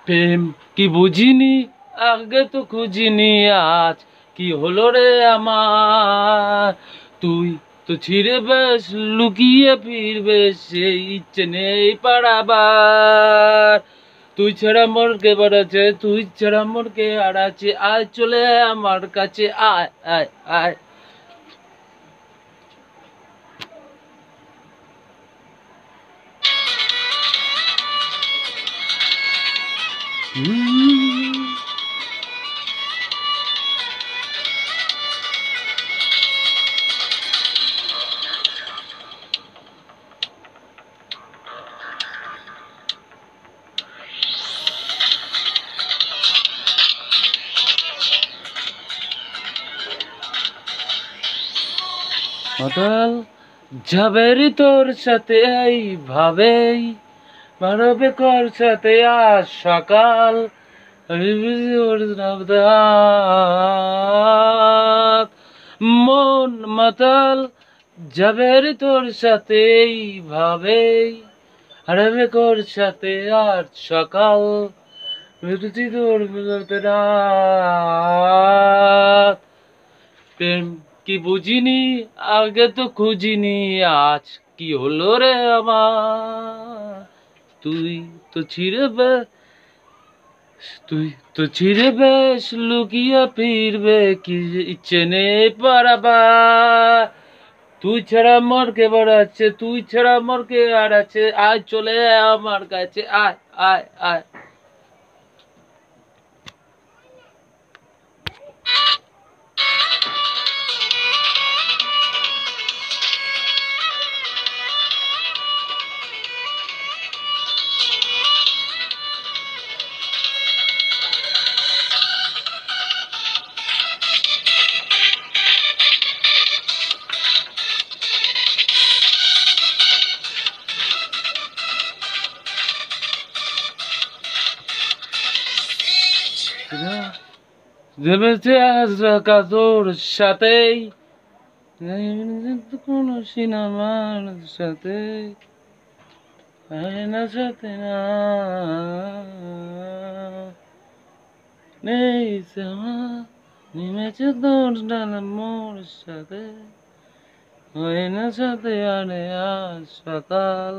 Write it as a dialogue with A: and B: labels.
A: প্রেম কি বুঝিনি, আগে তো খুঁজিনি, আজ কি হলো রে আমার। তুই তো ছিঁড়ে বেশ, লুকিয়ে ফিরবে সেই ইচ্ছে নেই পারাবার। তুই ছাড়া মোর কে বাড়াচ্ছে, তুই ছাড়া মোর কে আড়াচ্ছে, আয় চলে আয় আমার কাছে, আয় আয় আয়। মাতাল যাবেরি তোর সাথে এই ভাবেই, মারবে কর সাথে আজ সকাল। মন মাতাল যাবেরি তোর সাথে এই ভাবেই, হারাবে কর সাথে আজ সকাল। বিরতি তোর বিরতে রাত। প্রেম কি বুঝিনি, আগে তো খুঁজিনি, আজ কি হলো রে আমার। তুই তো ছিঁড়ে বেশ, তুই তো ছিঁড়ে বেশ, লুকিয়ে ফিরবে কি ইচ্ছে নেই পারাবার। তুই ছাড়া মোর কে বাড়াচ্ছে, তুই ছাড়া মোর কে আড়াচ্ছে, আয় চলে আয় আমার কাছে, আয় আয় আয়। ভেবেছে আজ রাখা তোর সাথেই, কোনো সিনেমার সাথে না সাথে না নেই শ্যামা, নেমেছে তোর ডাল মোর সাথে, হয় না সাথে আরে আজ সকাল।